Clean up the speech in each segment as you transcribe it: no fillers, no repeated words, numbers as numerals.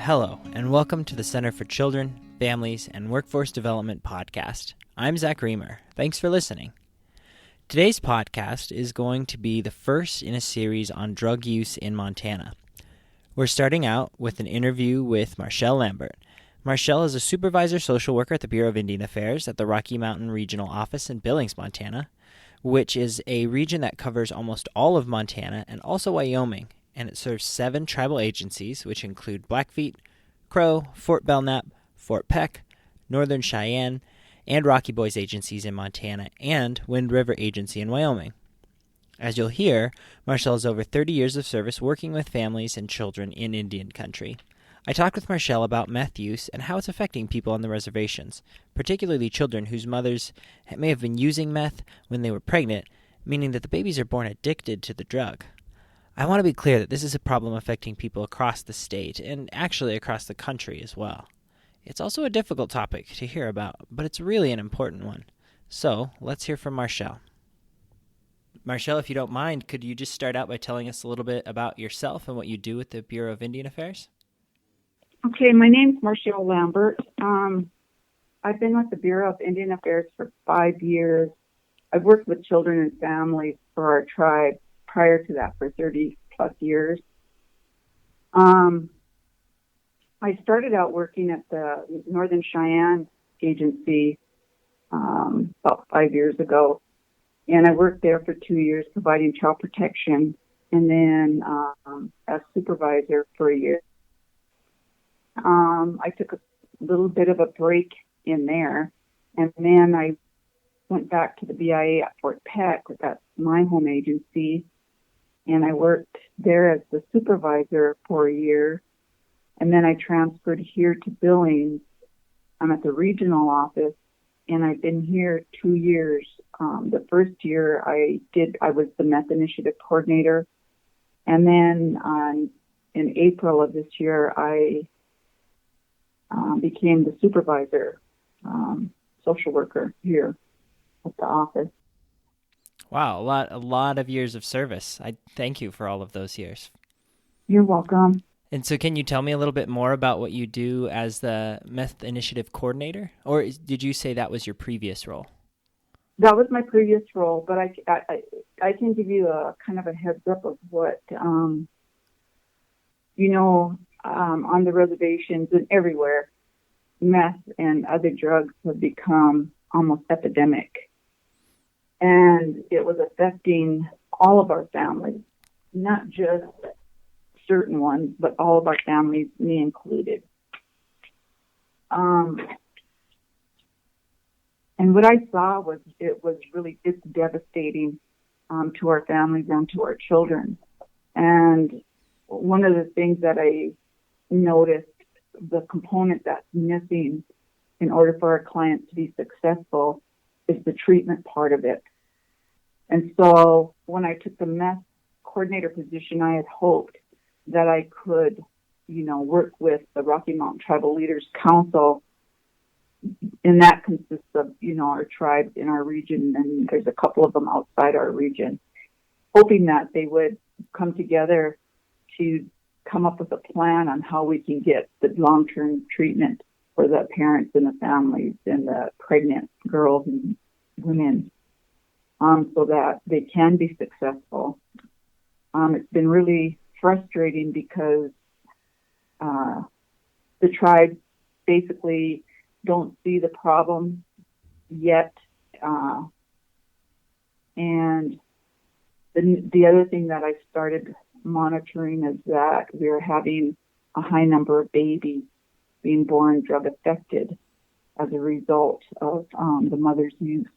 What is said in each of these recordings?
Hello, and welcome to the Center for Children, Families, and Workforce Development podcast. I'm Zach Reamer. Thanks for listening. Today's podcast is going to be the first in a series on drug use in Montana. We're starting out with an interview with Marshelle Lambert. Marshelle is a Supervisor Social Worker at the Bureau of Indian Affairs at the Rocky Mountain Regional Office in Billings, Montana, which is a region that covers almost all of Montana and also Wyoming, and it serves 7 tribal agencies, which include Blackfeet, Crow, Fort Belknap, Fort Peck, Northern Cheyenne, and Rocky Boys agencies in Montana, and Wind River Agency in Wyoming. As you'll hear, Marshelle has over 30 years of service working with families and children in Indian country. I talked with Marshelle about meth use and how it's affecting people on the reservations, particularly children whose mothers may have been using meth when they were pregnant, meaning that the babies are born addicted to the drug. I want to be clear that this is a problem affecting people across the state and actually across the country as well. It's also a difficult topic to hear about, but it's really an important one. So let's hear from Marshelle. Marshelle, if you don't mind, could you just start out by telling us a little bit about yourself and what you do with the Bureau of Indian Affairs? Okay, my name's Marshelle Lambert. I've been with the Bureau of Indian Affairs for 5 years. I've worked with children and families for our tribe prior to that for 30 plus years. I started out working at the Northern Cheyenne Agency about 5 years ago, and I worked there for 2 years providing child protection, and then as supervisor for a year. I took a little bit of a break in there, and then I went back to the BIA at Fort Peck. That's my home agency, and I worked there as the supervisor for a year, and then I transferred here to Billings. I'm at the regional office, and I've been here 2 years. The first year I was the meth initiative coordinator, and then in April of this year I became the supervisor social worker here at the office. Wow, a lot of years of service. I thank you for all of those years. You're welcome. And so can you tell me a little bit more about what you do as the meth initiative coordinator? Or did you say that was your previous role? That was my previous role, but I can give you a kind of a heads up of what, on the reservations and everywhere, meth and other drugs have become almost epidemic. And it was affecting all of our families, not just certain ones, but all of our families, me included. And what I saw was it's devastating to our families and to our children. And one of the things that I noticed, the component that's missing in order for our clients to be successful is the treatment part of it. And so when I took the meth coordinator position, I had hoped that I could, work with the Rocky Mountain Tribal Leaders Council, and that consists of, our tribes in our region, and there's a couple of them outside our region, hoping that they would come together to come up with a plan on how we can get the long-term treatment for the parents and the families and the pregnant girls and women, so that they can be successful. It's been really frustrating because the tribes basically don't see the problem yet. And the other thing that I started monitoring is that we're having a high number of babies being born drug affected as a result of the mother's use.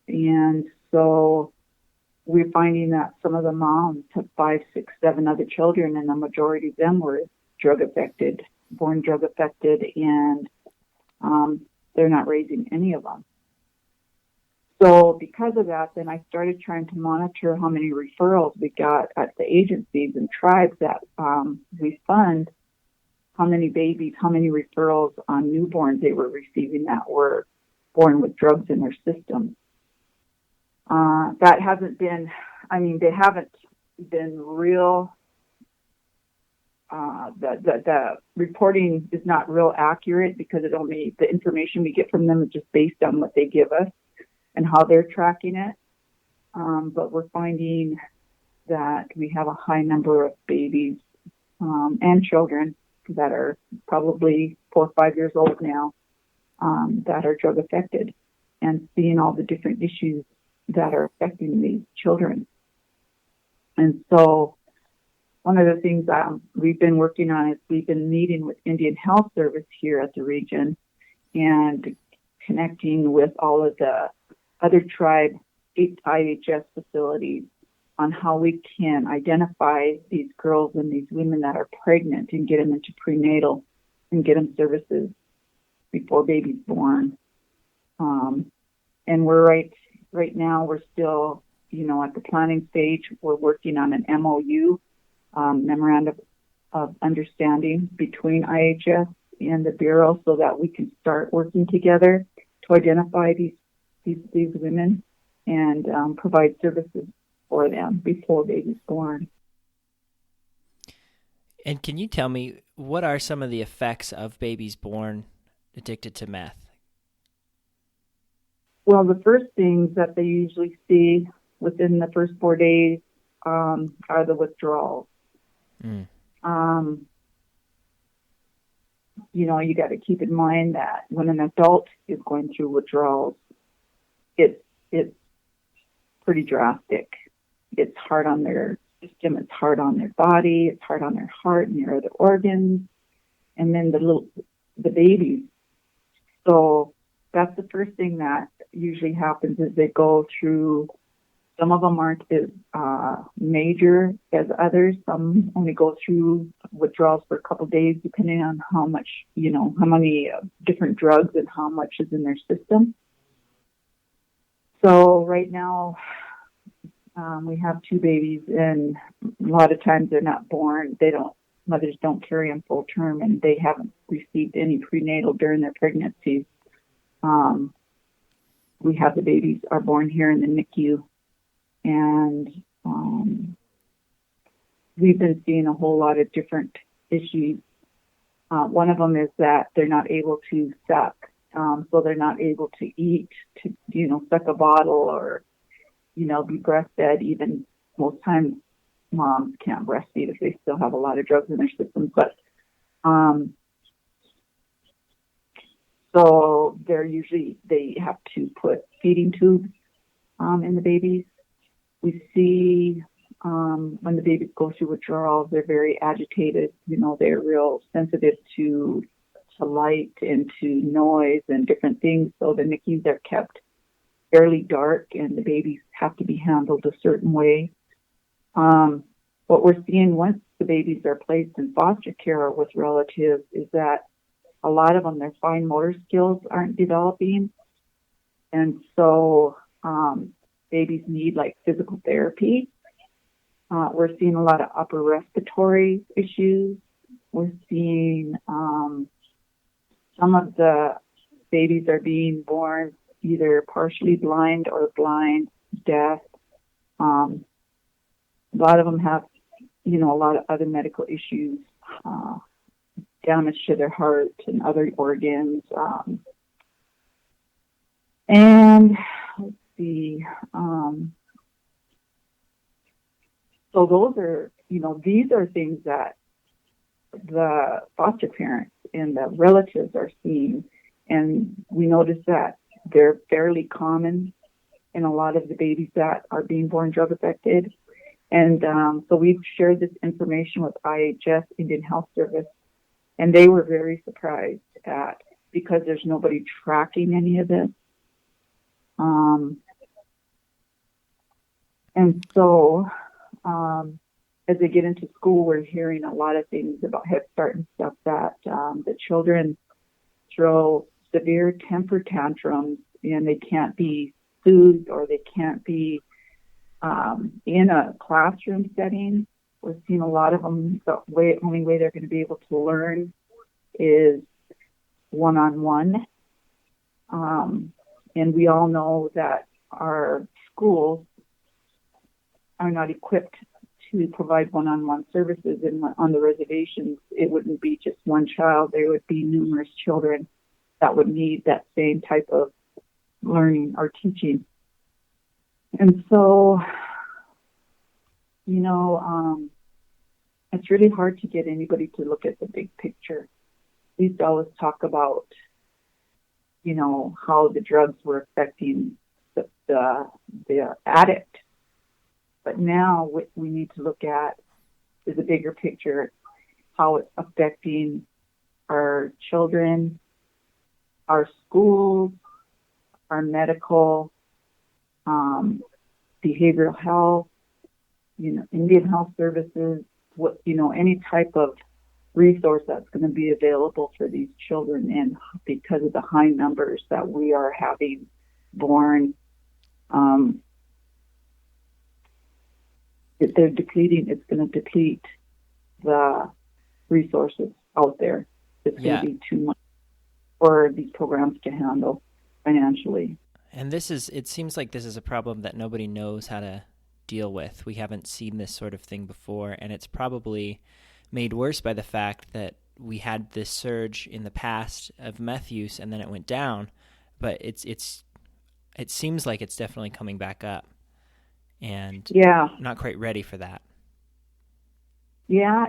And so we're finding that some of the moms took 5, 6, 7 other children, and the majority of them were born drug affected, and they're not raising any of them. So because of that, then I started trying to monitor how many referrals we got at the agencies and tribes that we fund, how many babies, how many referrals on newborns they were receiving that were born with drugs in their system. That hasn't been, they haven't been real the reporting is not real accurate because the information we get from them is just based on what they give us and how they're tracking it. But we're finding that we have a high number of babies and children that are probably 4 or 5 years old now that are drug affected, and seeing all the different issues that are affecting these children. And so one of the things we've been working on is we've been meeting with Indian Health Service here at the region and connecting with all of the other tribe IHS facilities on how we can identify these girls and these women that are pregnant and get them into prenatal and get them services before baby's born. And we're right now, we're still, at the planning stage. We're working on an MOU, memorandum of understanding between IHS and the Bureau so that we can start working together to identify these women and provide services for them before baby's born. And can you tell me, what are some of the effects of babies born addicted to meth? Well, the first things that they usually see within the first 4 days are the withdrawals. You got to keep in mind that when an adult is going through withdrawals, it's pretty drastic. It's hard on their system, it's hard on their body, it's hard on their heart and their other organs, and then the babies. So that's the first thing that usually happens is they go through. Some of them aren't as major as others. Some only go through withdrawals for a couple of days, depending on how much, how many different drugs and how much is in their system. So right now, we have 2 babies, and a lot of times they're not born. Mothers don't carry them full term, and they haven't received any prenatal during their pregnancies. We have the babies are born here in the NICU. And we've been seeing a whole lot of different issues. One of them is that they're not able to suck, so they're not able to eat, to suck a bottle or be breastfed. Even most times, moms can't breastfeed if they still have a lot of drugs in their system. But so they have to put feeding tubes in the babies. We see when the babies go through withdrawals, they're very agitated. They're real sensitive to light and to noise and different things. So the NICUs are kept fairly dark, and the babies have to be handled a certain way. What we're seeing once the babies are placed in foster care with relatives is that a lot of them, their fine motor skills aren't developing. And so babies need physical therapy. We're seeing a lot of upper respiratory issues. We're seeing some of the babies are being born either partially blind or blind, deaf. A lot of them have, a lot of other medical issues, damage to their heart and other organs. And let's see. So those are, these are things that the foster parents and the relatives are seeing. And we notice that they're fairly common in a lot of the babies that are being born drug affected. And so we've shared this information with IHS, Indian Health Service, and they were very surprised because there's nobody tracking any of this. And so as they get into school, we're hearing a lot of things about Head Start and stuff that the children throw severe temper tantrums, and they can't be soothed or they can't be in a classroom setting. We're seeing a lot of them, the only way they're going to be able to learn is one-on-one. And we all know that our schools are not equipped to provide one-on-one services on the reservations, it wouldn't be just one child. There would be numerous children that would need that same type of learning or teaching. And so, it's really hard to get anybody to look at the big picture. We used to always talk about, how the drugs were affecting the addict. But now what we need to look at is a bigger picture, how it's affecting our children, our schools, our medical, behavioral health, Indian health services, any type of resource that's going to be available for these children. And because of the high numbers that we are having born, they're depleting. It's going to deplete the resources out there. It's going to be too much for these programs to handle financially. And it seems like this is a problem that nobody knows how to deal with. We haven't seen this sort of thing before, and it's probably made worse by the fact that we had this surge in the past of meth use and then it went down, but it seems like it's definitely coming back up, and not quite ready for that. Yeah,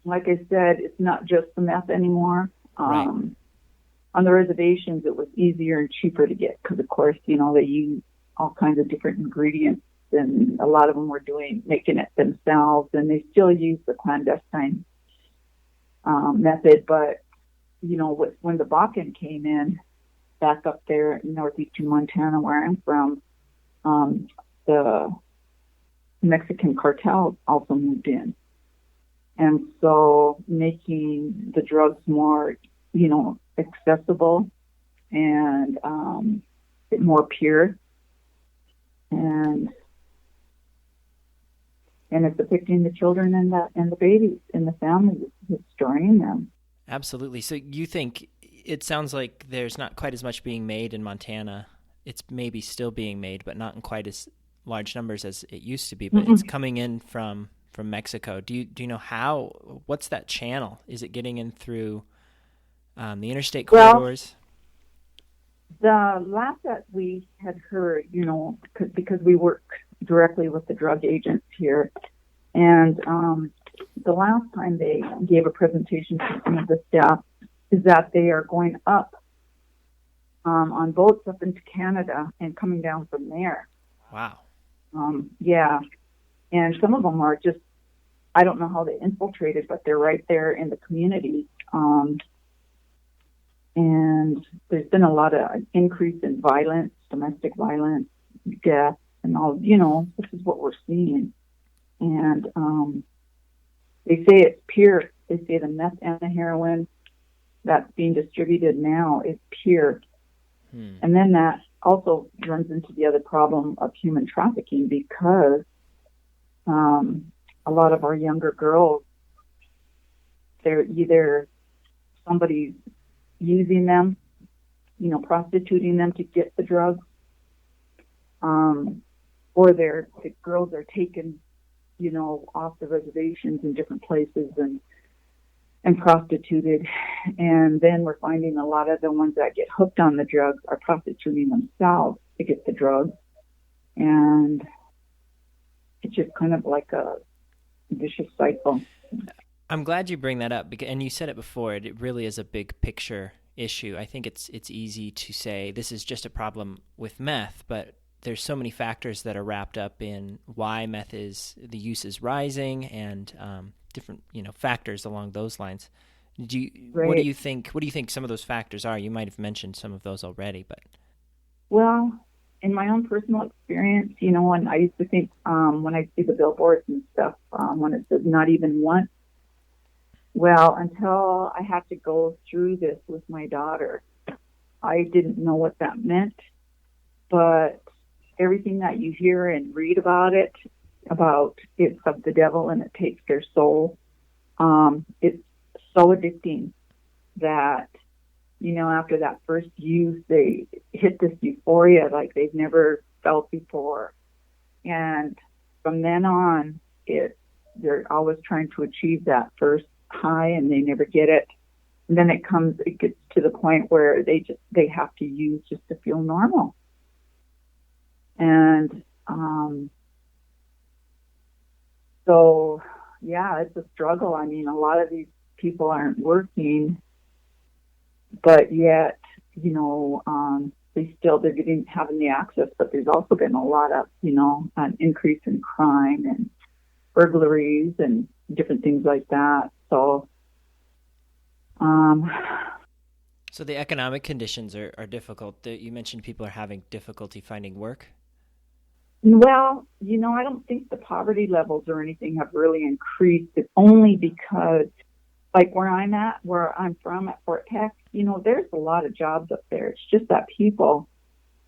like I said, it's not just the meth anymore. Right. On the reservations, it was easier and cheaper to get because, of course, they use all kinds of different ingredients, and a lot of them were making it themselves, and they still use the clandestine method. But, when the Bakken came in back up there in northeastern Montana, where I'm from, the Mexican cartel also moved in. And so making the drugs more, accessible and more pure. And it's affecting the children and the babies and the families. It's destroying them. Absolutely. So you think it sounds like there's not quite as much being made in Montana. It's maybe still being made, but not in quite as large numbers as it used to be. But it's coming in from Mexico. Do you know how? What's that channel? Is it getting in through the interstate corridors? The last that we had heard, because we work directly with the drug agents here, and the last time they gave a presentation to some of the staff is that they are going up on boats up into Canada and coming down from there. Wow. And some of them are just, I don't know how they infiltrated, but they're right there in the community. And there's been a lot of increase in violence, domestic violence, death, and all, this is what we're seeing. And they say it's pure. They say the meth and the heroin that's being distributed now is pure. And then that also runs into the other problem of human trafficking, because a lot of our younger girls, they're either somebody's using them, prostituting them to get the drugs, or the girls are taken, off the reservations in different places and prostituted. And then we're finding a lot of the ones that get hooked on the drugs are prostituting themselves to get the drugs. And it's just kind of like a vicious cycle. I'm glad you bring that up, and you said it before. It really is a big picture issue. I think it's easy to say this is just a problem with meth, but there's so many factors that are wrapped up in why the use is rising, and different factors along those lines. Right. What do you think some of those factors are? You might have mentioned some of those already, but well, in my own personal experience, when I used to think when I see the billboards and stuff, when it says not even once. Well, until I had to go through this with my daughter, I didn't know what that meant. But everything that you hear and read about it's of the devil and it takes their soul. It's so addicting that, after that first use, they hit this euphoria like they've never felt before. And from then on, they're always trying to achieve that first high, and they never get it. And then it gets to the point where they have to use just to feel normal. And so, yeah, it's a struggle. I mean, a lot of these people aren't working, but yet, they're having the access, but there's also been a lot of, an increase in crime and burglaries and different things like that. So, so the economic conditions are difficult. You mentioned people are having difficulty finding work. Well, I don't think the poverty levels or anything have really increased. It's only because, like where I'm from at Fort Peck, there's a lot of jobs up there. It's just that people,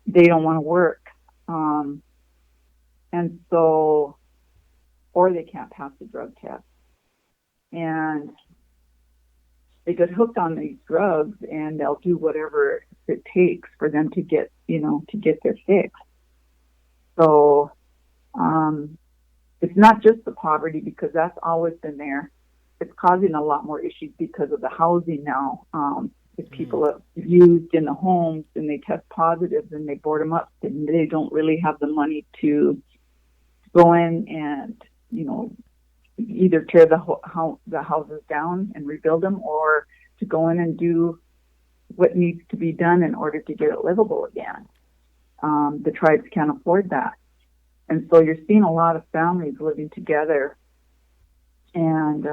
they don't want to work. And so, or they can't pass the drug test. And they get hooked on these drugs, and they'll do whatever it takes for them to get their fix. So it's not just the poverty, because that's always been there. It's causing a lot more issues because of the housing now. If people are used in the homes and they test positive and they board them up, and they don't really have the money to go in and, either tear the houses down and rebuild them, or to go in and do what needs to be done in order to get it livable again. The tribes can't afford that. And so you're seeing a lot of families living together, and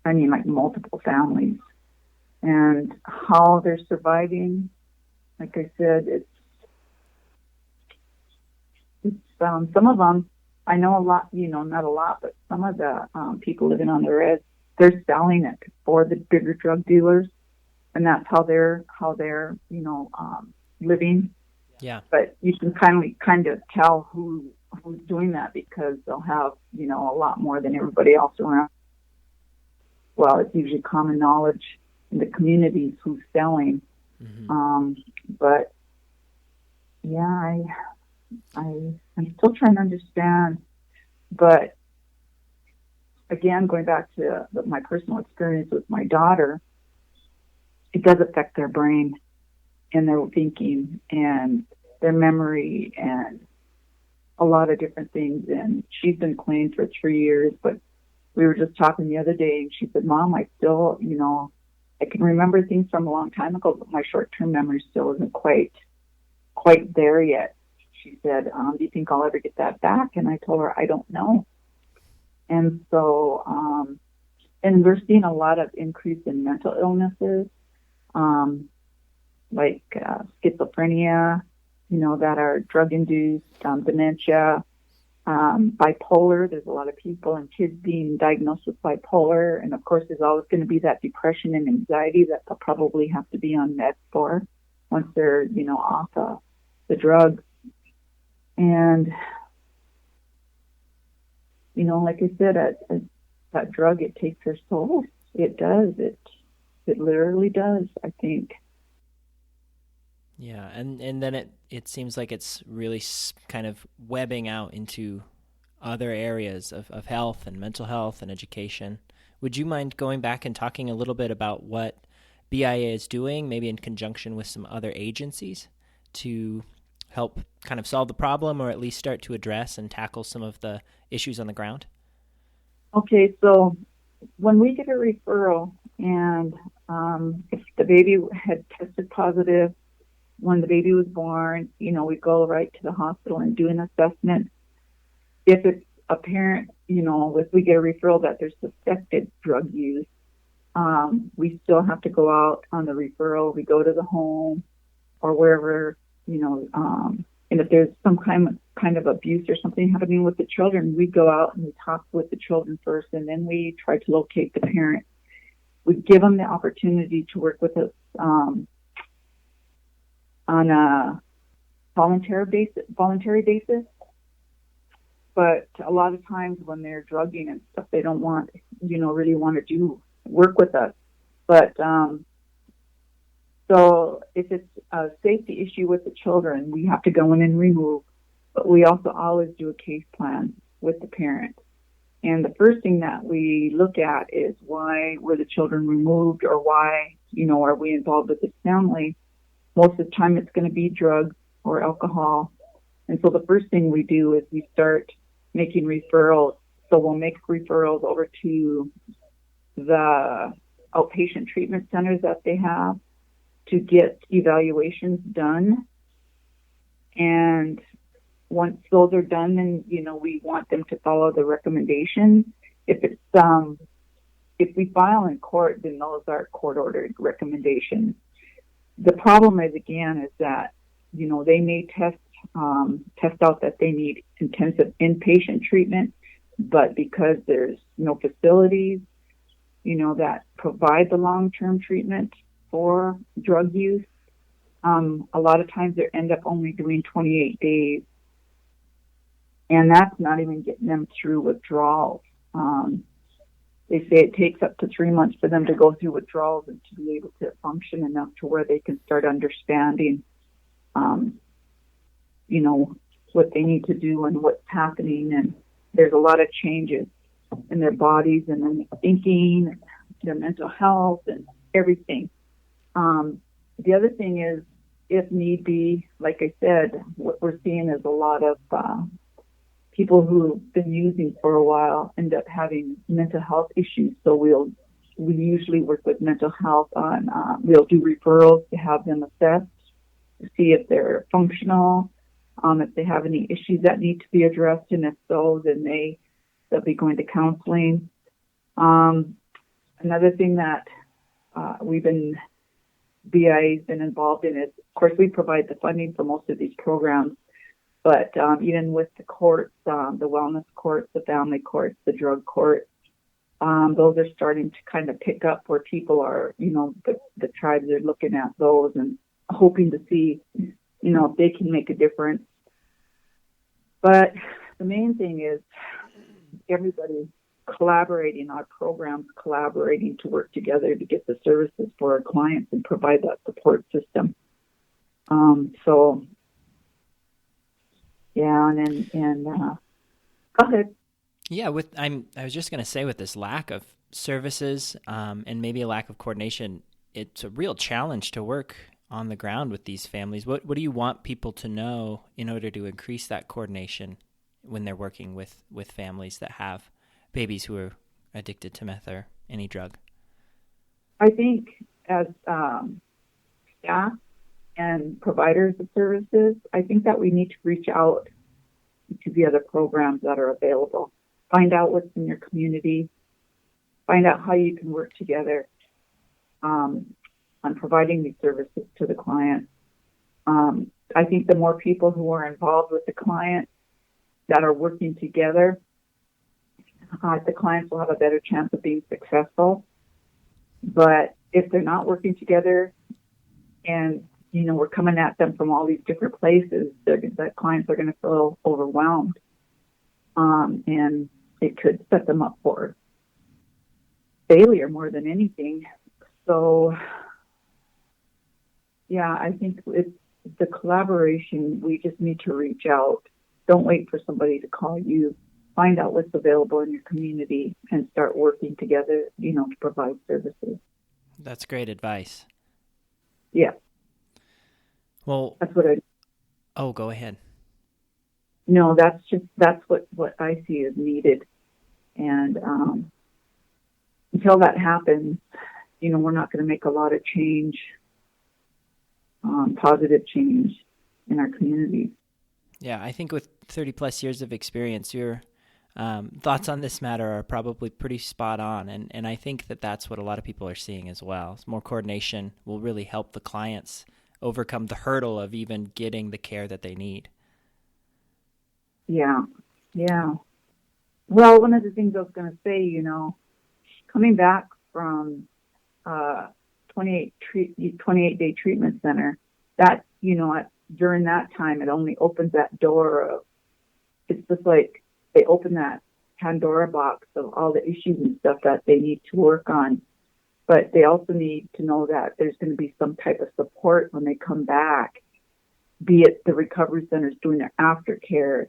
like multiple families, and how they're surviving. Like I said, it's some of them, I know a lot, not a lot, but some of the people living on the res, they're selling it for the bigger drug dealers, and that's how they're living. Yeah. But you can kind of tell who's doing that, because they'll have, a lot more than everybody else around. Well, it's usually common knowledge in the communities who's selling. Mm-hmm. But yeah, I'm still trying to understand. But again, going back to my personal experience with my daughter, it does affect their brain and their thinking and their memory and a lot of different things. And she's been clean for 3 years, but we were just talking the other day, and she said, Mom, I still, I can remember things from a long time ago, but my short-term memory still isn't quite there yet. She said, do you think I'll ever get that back? And I told her, I don't know. And so, and we're seeing a lot of increase in mental illnesses, like schizophrenia, that are drug-induced, dementia, bipolar. There's a lot of people and kids being diagnosed with bipolar. And of course, there's always going to be that depression and anxiety that they'll probably have to be on meds for once they're, off the drugs. And, like I said, that drug, it takes their soul. It does. It literally does, I think. Yeah, and then it seems like it's really kind of webbing out into other areas of health and mental health and education. Would you mind going back and talking a little bit about what BIA is doing, maybe in conjunction with some other agencies, to help kind of solve the problem, or at least start to address and tackle some of the issues on the ground? Okay, so when we get a referral, and if the baby had tested positive when the baby was born, we go right to the hospital and do an assessment. If it's apparent, if we get a referral that there's suspected drug use, we still have to go out on the referral. We go to the home or wherever, and if there's some kind of abuse or something happening with the children, we go out and we talk with the children first, and then we try to locate the parent. We give them the opportunity to work with us on a voluntary basis. But a lot of times when they're drugging and stuff, they don't want, really want to do work with us. But so if it's a safety issue with the children, we have to go in and remove. But we also always do a case plan with the parent. And the first thing that we look at is why were the children removed, or why, are we involved with this family? Most of the time it's going to be drugs or alcohol. And so the first thing we do is we start making referrals. So we'll make referrals over to the outpatient treatment centers that they have to get evaluations done. And once those are done, then, we want them to follow the recommendations. If we file in court, then those are court-ordered recommendations. The problem is that, they may test out that they need intensive inpatient treatment, but because there's no facilities, that provide the long-term treatment for drug use, a lot of times they end up only doing 28 days. And that's not even getting them through withdrawals. They say it takes up to 3 months for them to go through withdrawals and to be able to function enough to where they can start understanding, what they need to do and what's happening. And there's a lot of changes in their bodies and in their thinking, their mental health, and everything. The other thing is, if need be, like I said, what we're seeing is a lot of people who've been using for a while end up having mental health issues. So we usually work with mental health on, we'll do referrals to have them assessed to see if they're functional, if they have any issues that need to be addressed, and if so, then they'll be going to counseling. Another thing that BIA's been involved in is, of course, we provide the funding for most of these programs, but even with the courts, the wellness courts, the family courts, the drug courts, those are starting to kind of pick up where people are, the tribes are looking at those and hoping to see, if they can make a difference. But the main thing is everybody collaborating, our programs collaborating to work together to get the services for our clients and provide that support system. Go ahead. Yeah, I was just going to say, with this lack of services and maybe a lack of coordination, it's a real challenge to work on the ground with these families. What do you want people to know in order to increase that coordination when they're working with families that have babies who are addicted to meth or any drug? I think as staff and providers of services, I think that we need to reach out to the other programs that are available. Find out what's in your community. Find out how you can work together on providing these services to the client. I think the more people who are involved with the client that are working together, the clients will have a better chance of being successful. But if they're not working together and, we're coming at them from all these different places, the clients are going to feel overwhelmed. And it could set them up for failure more than anything. So, yeah, I think it's the collaboration. We just need to reach out. Don't wait for somebody to call you. Find out what's available in your community and start working together, to provide services. That's great advice. Yeah. Well, that's what Oh, go ahead. No, that's what I see is needed. And until that happens, we're not going to make a lot of change, positive change in our communities. Yeah, I think with 30 plus years of experience, your thoughts on this matter are probably pretty spot on. And I think that that's what a lot of people are seeing as well. More coordination will really help the clients overcome the hurdle of even getting the care that they need. Yeah. Well, one of the things I was going to say, coming back from 28-day treatment center, that, during that time, it only opens that door of, it's just like they open that Pandora box of all the issues and stuff that they need to work on. But they also need to know that there's going to be some type of support when they come back, be it the recovery centers doing their aftercare,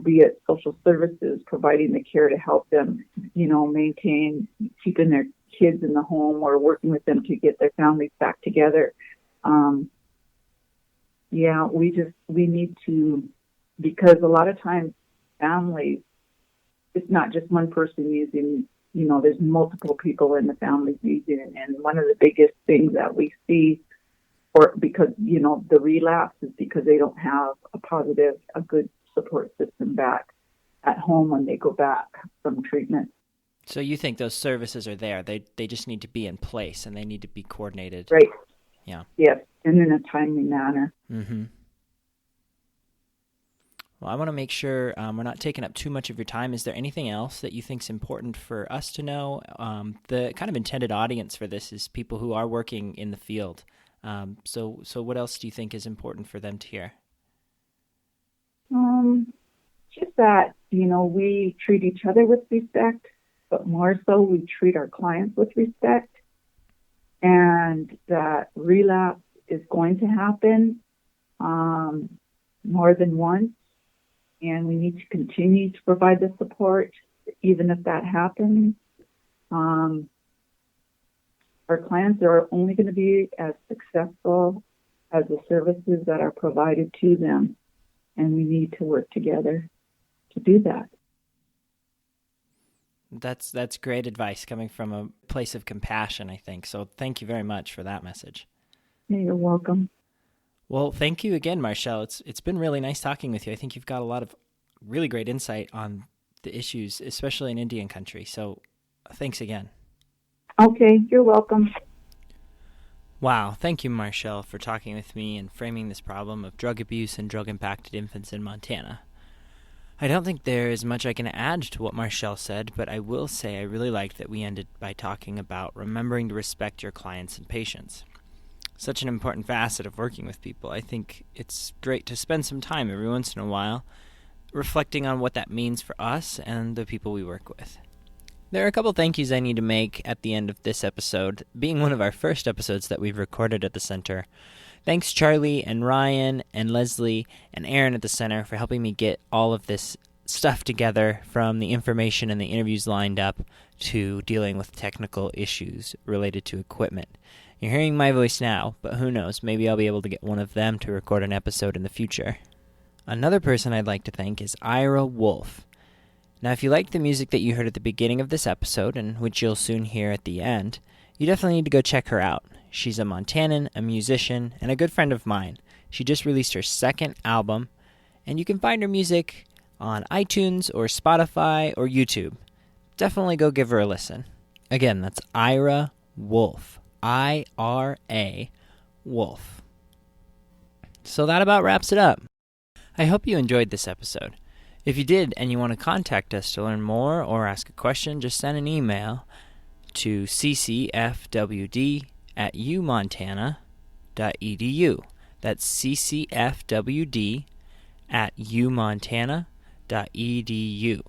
be it social services providing the care to help them, maintain keeping their kids in the home or working with them to get their families back together. We need to, because a lot of times families, it's not just one person using, there's multiple people in the family using it. And one of the biggest things that we see, or because, the relapse is because they don't have a good support system back at home when they go back from treatment. So you think those services are there. They just need to be in place and they need to be coordinated. Right. Yeah. Yes, and in a timely manner. Mm-hmm. Well, I want to make sure we're not taking up too much of your time. Is there anything else that you think is important for us to know? The kind of intended audience for this is people who are working in the field. So what else do you think is important for them to hear? Just that, we treat each other with respect, but more so we treat our clients with respect, and that relapse is going to happen more than once, and we need to continue to provide the support even if that happens. Our clients are only going to be as successful as the services that are provided to them, and we need to work together to do that. That's great advice coming from a place of compassion, I think. So thank you very much for that message. You're welcome. Well, thank you again, Marshelle. It's been really nice talking with you. I think you've got a lot of really great insight on the issues, especially in Indian country. So thanks again. Okay, you're welcome. Wow, thank you, Marshelle, for talking with me and framing this problem of drug abuse and drug-impacted infants in Montana. I don't think there is much I can add to what Marshelle said, but I will say I really liked that we ended by talking about remembering to respect your clients and patients. Such an important facet of working with people. I think it's great to spend some time every once in a while reflecting on what that means for us and the people we work with. There are a couple thank yous I need to make at the end of this episode, being one of our first episodes that we've recorded at the center. Thanks Charlie and Ryan and Leslie and Aaron at the center for helping me get all of this stuff together, from the information and the interviews lined up to dealing with technical issues related to equipment. You're hearing my voice now, but who knows, maybe I'll be able to get one of them to record an episode in the future. Another person I'd like to thank is Ira Wolf. Now, if you liked the music that you heard at the beginning of this episode, and which you'll soon hear at the end, you definitely need to go check her out. She's a Montanan, a musician, and a good friend of mine. She just released her second album, and you can find her music on iTunes or Spotify or YouTube. Definitely go give her a listen. Again, that's Ira Wolf. I-R-A Wolf. So that about wraps it up. I hope you enjoyed this episode. If you did and you want to contact us to learn more or ask a question, just send an email to ccfwd@umontana.edu. That's ccfwd@umontana.edu.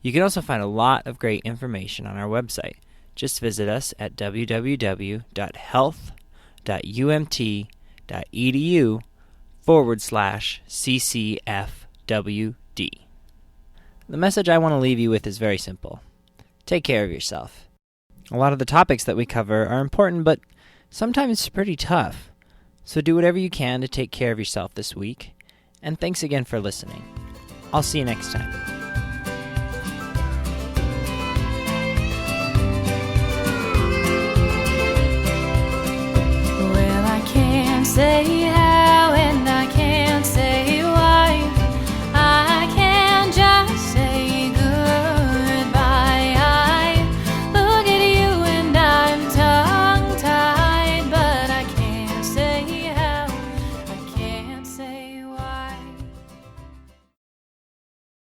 You can also find a lot of great information on our website. Just visit us at www.health.umt.edu/ccfwd. The message I want to leave you with is very simple. Take care of yourself. A lot of the topics that we cover are important, but sometimes pretty tough. So do whatever you can to take care of yourself this week. And thanks again for listening. I'll see you next time.